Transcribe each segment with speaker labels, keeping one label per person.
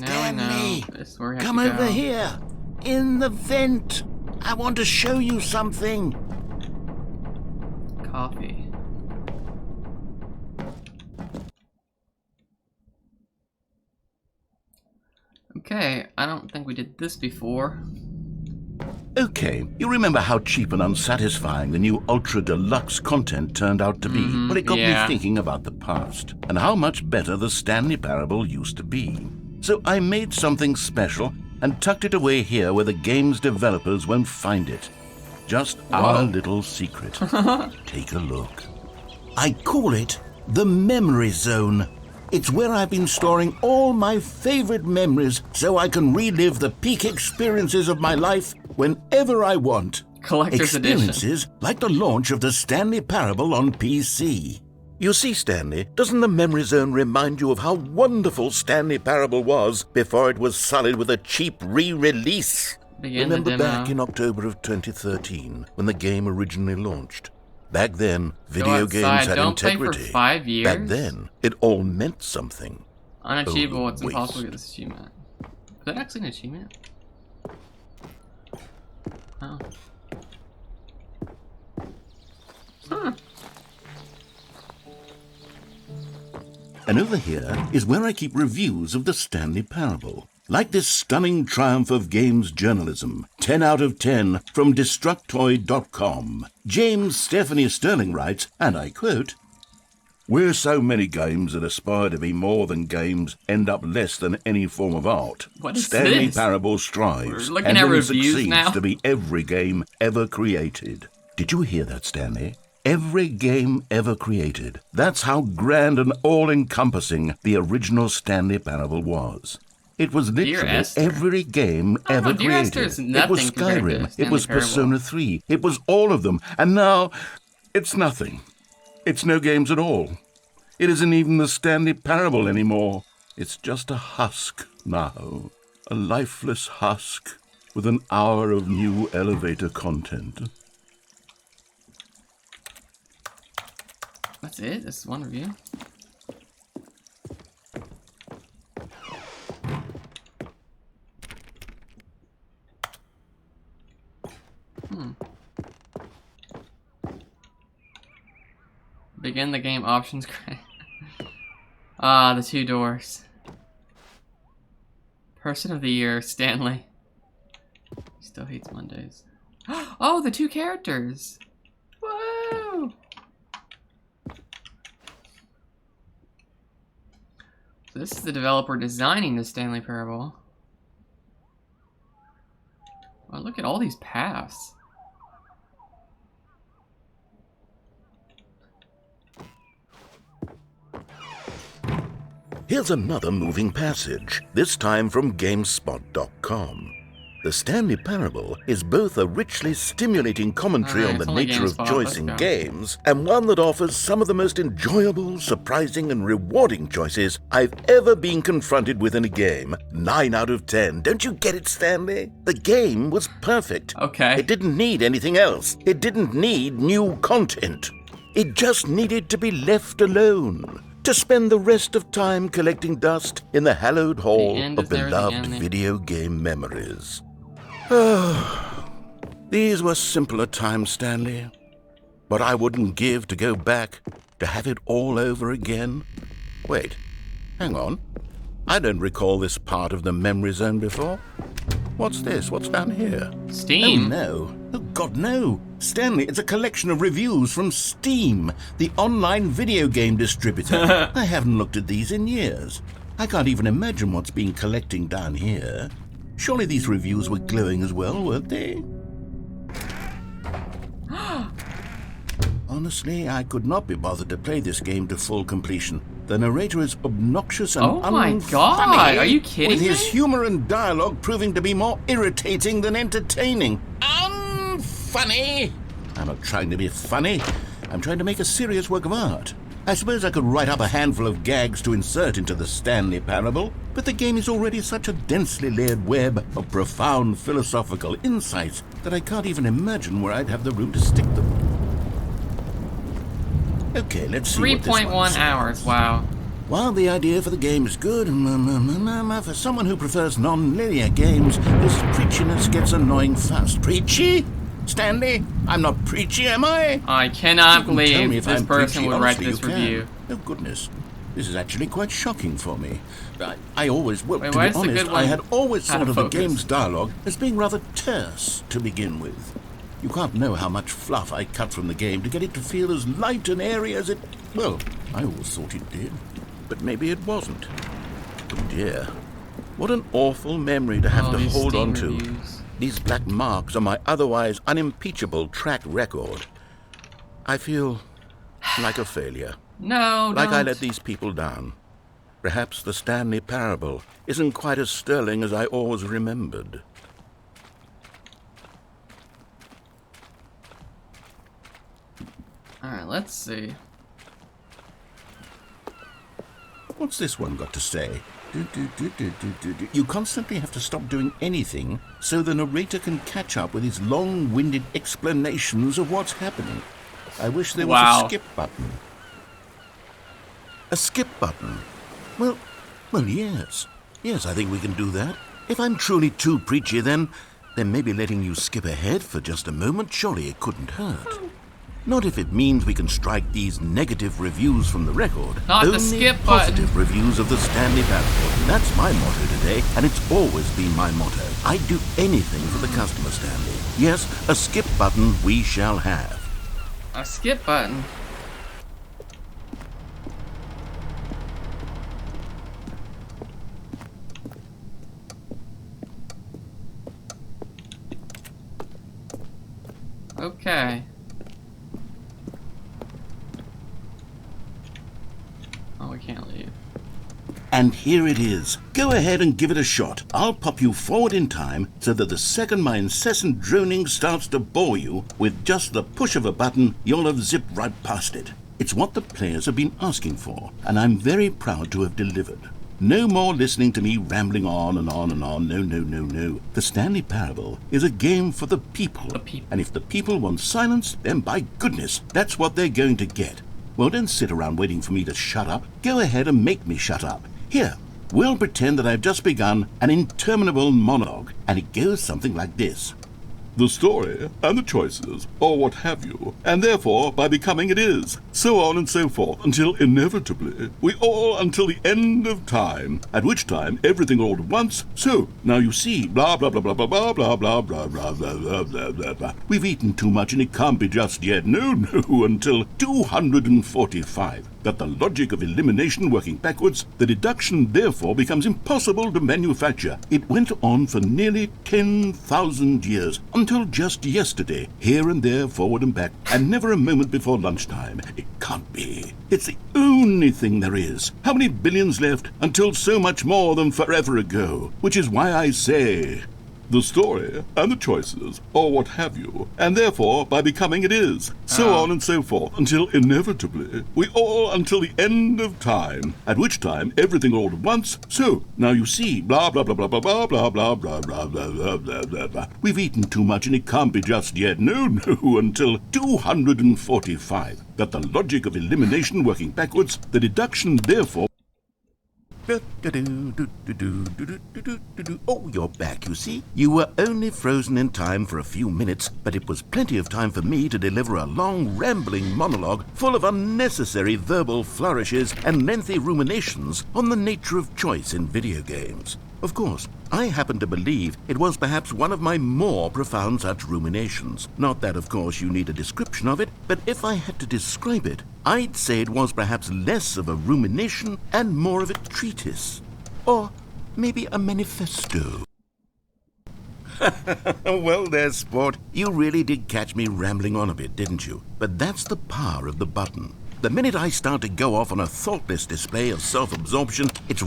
Speaker 1: Stanley,
Speaker 2: This is where we have
Speaker 1: come
Speaker 2: to
Speaker 1: over
Speaker 2: go.
Speaker 1: here. In the vent. I want to show you something.
Speaker 2: Coffee. Okay, I don't think we did this before.
Speaker 1: Okay, you remember how cheap and unsatisfying the new Ultra Deluxe content turned out to be? Well, it got me thinking about the past, and how much better the Stanley Parable used to be. So I made something special and tucked it away here where the game's developers won't find it. Just our little secret. Take a look. I call it the Memory Zone. It's where I've been storing all my favorite memories so I can relive the peak experiences of my life whenever I want.
Speaker 2: Collector's
Speaker 1: Experiences
Speaker 2: edition.
Speaker 1: like the launch of the Stanley Parable on PC. You see, Stanley, doesn't the Memory Zone remind you of how wonderful Stanley Parable was before it was sullied with a cheap re-release? Remember back in October of 2013 when the game originally launched? Back then, video games had integrity.
Speaker 2: Play for 5 years?
Speaker 1: Back then, it all meant something.
Speaker 2: Unachievable, it's impossible to get this achievement. Is that actually an achievement? Oh. Huh.
Speaker 1: And over here is where I keep reviews of the Stanley Parable. Like this stunning triumph of games journalism, 10 out of 10 from Destructoid.com. James Stephanie Sterling writes, and I quote, "Where so many games that aspire to be more than games end up less than any form of art,
Speaker 2: What is
Speaker 1: Stanley
Speaker 2: this?
Speaker 1: Parable strives
Speaker 2: We're looking
Speaker 1: and
Speaker 2: at
Speaker 1: then
Speaker 2: reviews
Speaker 1: succeeds
Speaker 2: now.
Speaker 1: to be every game ever created." Did you hear that, Stanley? Every game ever created. That's how grand and all-encompassing the original Stanley Parable was. It was literally
Speaker 2: Esther.
Speaker 1: every game ever
Speaker 2: Dear
Speaker 1: created.
Speaker 2: Esther's
Speaker 1: It was
Speaker 2: nothing compared to
Speaker 1: Skyrim.
Speaker 2: Stanley
Speaker 1: It was
Speaker 2: Parable.
Speaker 1: Persona 3. It was all of them. And now, it's nothing. It's no games at all. It isn't even the Stanley Parable anymore. It's just a husk now. A lifeless husk with an hour of new elevator content.
Speaker 2: That's it? This is one review? Begin the game options. Ah, the two doors. Person of the year, Stanley. He still hates Mondays. Oh, the two characters. Whoa! So this is the developer designing the Stanley Parable. Wow, look at all these paths.
Speaker 1: Here's another moving passage, this time from GameSpot.com. The Stanley Parable is both a richly stimulating commentary on the nature of choice in games, and one that offers some of the most enjoyable, surprising, and rewarding choices I've ever been confronted with in a game. 9 out of 10. Don't you get it, Stanley? The game was perfect.
Speaker 2: Okay.
Speaker 1: It didn't need anything else. It didn't need new content. It just needed to be left alone. To spend the rest of time collecting dust in the hallowed hall of beloved video game memories. These were simpler times, Stanley. But I wouldn't give to go back to have it all over again. Wait, hang on. I don't recall this part of the memory zone before. What's this? What's down here?
Speaker 2: Steam?
Speaker 1: Oh, no. Oh, God, no. Stanley, it's a collection of reviews from Steam, the online video game distributor. I haven't looked at these in years. I can't even imagine what's been collecting down here. Surely these reviews were glowing as well, weren't they? Honestly, I could not be bothered to play this game to full completion. The narrator is obnoxious and
Speaker 2: Oh my God,
Speaker 1: unfunny,
Speaker 2: are you kidding
Speaker 1: with
Speaker 2: me?
Speaker 1: his humor and dialogue proving to be more irritating than entertaining. Unfunny! I'm not trying to be funny. I'm trying to make a serious work of art. I suppose I could write up a handful of gags to insert into the Stanley Parable, but the game is already such a densely layered web of profound philosophical insights that I can't even imagine where I'd have the room to stick them. Okay, let's see what this one
Speaker 2: 3.1
Speaker 1: says.
Speaker 2: hours, wow.
Speaker 1: While the idea for the game is good, for someone who prefers non-linear games, this preachiness gets annoying fast. Preachy? Stanley? I'm not preachy, am I?
Speaker 2: I cannot
Speaker 1: You can tell me
Speaker 2: believe
Speaker 1: if
Speaker 2: this
Speaker 1: I'm
Speaker 2: person
Speaker 1: preachy.
Speaker 2: would write
Speaker 1: Honestly,
Speaker 2: this
Speaker 1: you can.
Speaker 2: review.
Speaker 1: Oh, goodness. This is actually quite shocking for me. I always, well,
Speaker 2: Wait,
Speaker 1: to
Speaker 2: why
Speaker 1: be
Speaker 2: is the
Speaker 1: honest,
Speaker 2: good one
Speaker 1: I had always
Speaker 2: out
Speaker 1: thought
Speaker 2: of
Speaker 1: of the
Speaker 2: focus?
Speaker 1: game's dialogue as being rather terse to begin with. You can't know how much fluff I cut from the game to get it to feel as light and airy as it... Well, I always thought it did. But maybe it wasn't. Oh dear. What an awful memory to have to
Speaker 2: these
Speaker 1: hold
Speaker 2: Steam
Speaker 1: on to.
Speaker 2: reviews.
Speaker 1: These black marks on my otherwise unimpeachable track record. I feel like a failure.
Speaker 2: No,
Speaker 1: Like I
Speaker 2: don't.
Speaker 1: let these people down. Perhaps the Stanley parable isn't quite as sterling as I always remembered.
Speaker 2: Alright, let's see.
Speaker 1: What's this one got to say? You constantly have to stop doing anything so the narrator can catch up with his long-winded explanations of what's happening. I wish there was a skip button. A skip button? Well, yes. Yes, I think we can do that. If I'm truly too preachy, then maybe letting you skip ahead for just a moment, surely it couldn't hurt. Not if it means we can strike these negative reviews from the record.
Speaker 2: Not the
Speaker 1: Only
Speaker 2: skip
Speaker 1: positive
Speaker 2: button.
Speaker 1: reviews of the Stanley parable. That's my motto today, and it's always been my motto. I'd do anything for the customer, Stanley. Yes, a skip button we shall have.
Speaker 2: A skip button. Okay. Oh, we can't leave.
Speaker 1: And here it is. Go ahead and give it a shot. I'll pop you forward in time so that the second my incessant droning starts to bore you, with just the push of a button, you'll have zipped right past it. It's what the players have been asking for, and I'm very proud to have delivered. No more listening to me rambling on and on and on. No. The Stanley Parable is a game for the people. And if the people want silence, then by goodness, that's what they're going to get. Well, don't sit around waiting for me to shut up. Go ahead and make me shut up. Here, we'll pretend that I've just begun an interminable monologue, and it goes something like this. The story and the choices, or what have you, and therefore by becoming it is, so on and so forth, until inevitably we all until the end of time, at which time everything all at once, so now you see, blah blah blah blah blah blah blah blah blah blah blah blah blah blah blah. We've eaten too much and it can't be just yet, no, until 245. Got the logic of elimination working backwards, the deduction therefore becomes impossible to manufacture. It went on for nearly 10,000 years, until just yesterday, here and there, forward and back, and never a moment before lunchtime. It can't be. It's the only thing there is. How many billions left until so much more than forever ago? Which is why I say... the story and the choices, or what have you, and therefore by becoming it is, so on and so forth, until inevitably we all until the end of time, at which time everything all at once, so now you see, blah blah blah blah blah blah blah blah blah blah blah blah blah blah blah. We've eaten too much and it can't be just yet, no, until 245. Got the logic of elimination working backwards, the deduction therefore... Oh, you're back, you see. You were only frozen in time for a few minutes, but it was plenty of time for me to deliver a long, rambling monologue full of unnecessary verbal flourishes and lengthy ruminations on the nature of choice in video games. Of course, I happen to believe it was perhaps one of my more profound such ruminations. Not that, of course, you need a description of it, but if I had to describe it, I'd say it was perhaps less of a rumination and more of a treatise. Or maybe a manifesto. Well there, sport. You really did catch me rambling on a bit, didn't you? But that's the power of the button. The minute I start to go off on a thoughtless display of self-absorption, it's...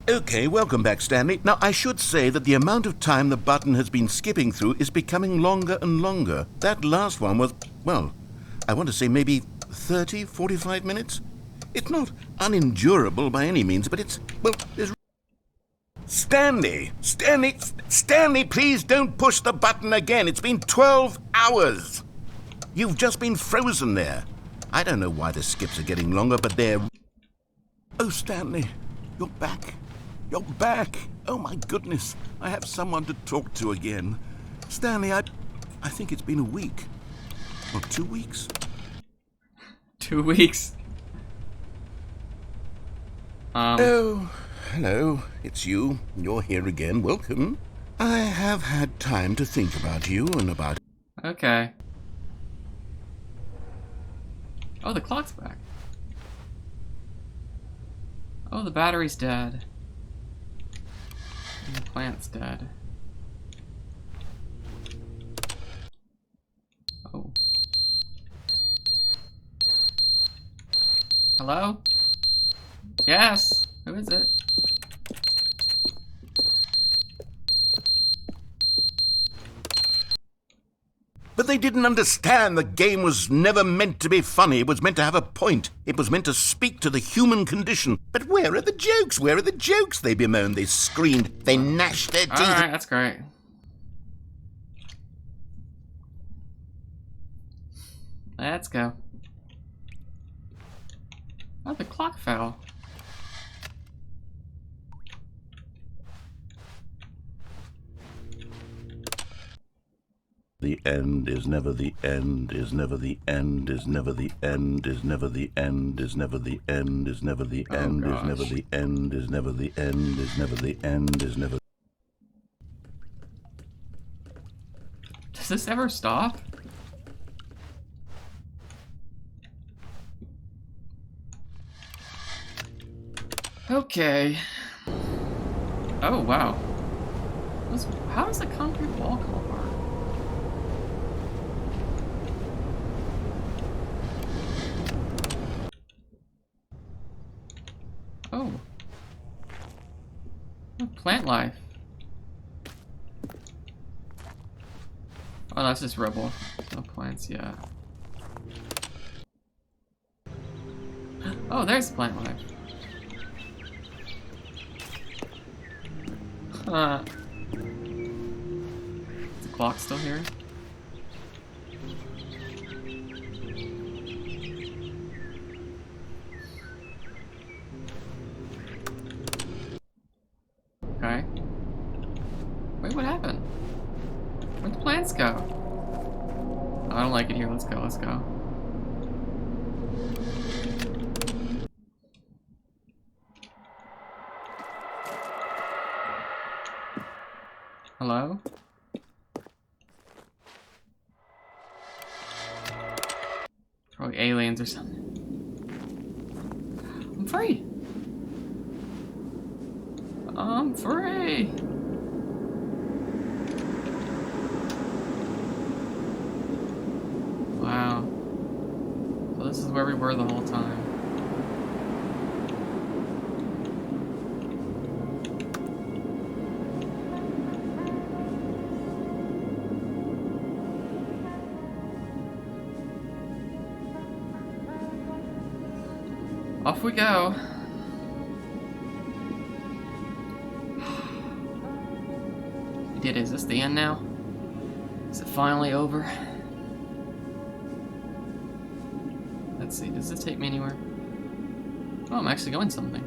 Speaker 1: Okay, welcome back, Stanley. Now, I should say that the amount of time the button has been skipping through is becoming longer and longer. That last one was, well, I want to say maybe 30, 45 minutes? It's not unendurable by any means, but it's, well, there's... Stanley, please don't push the button again. It's been 12 hours. You've just been frozen there. I don't know why the skips are getting longer, but they're... Oh, Stanley, you're back. You're back. Oh, my goodness. I have someone to talk to again. Stanley, I think it's been a week. Or 2 weeks.
Speaker 2: 2 weeks.
Speaker 1: Oh, hello. It's you. You're here again. Welcome. I have had time to think about you and about...
Speaker 2: Okay. Oh, the clock's back. Oh, the battery's dead. And the plant's dead. Oh. Hello? Yes! Who is it?
Speaker 1: But they didn't understand the game was never meant to be funny. It was meant to have a point. It was meant to speak to the human condition. But where are the jokes? Where are the jokes? They bemoaned, they screamed, they gnashed their teeth.
Speaker 2: Alright, that's great. Let's go. Oh, the clock fell.
Speaker 1: The end is never the end, is never the end, is never the end, is never the end, is never the end, is never the end, is never the end, is never the end, is never the end, is never...
Speaker 2: Does this ever stop? Okay. Oh, wow. How does the concrete wall come apart? Oh. Oh, plant life. Oh, that's just rubble. No plants yet. Oh, there's plant life. Huh. Is the clock still here? Okay. Wait, what happened? Where'd the plants go? Oh, I don't like it here. Let's go, let's go. Hello? Probably aliens or something. I'm free! I'm free! Wow. So this is where we were the whole time. Off we go. We did it. Is this the end now? Is it finally over? Let's see. Does this take me anywhere? Oh, I'm actually going something.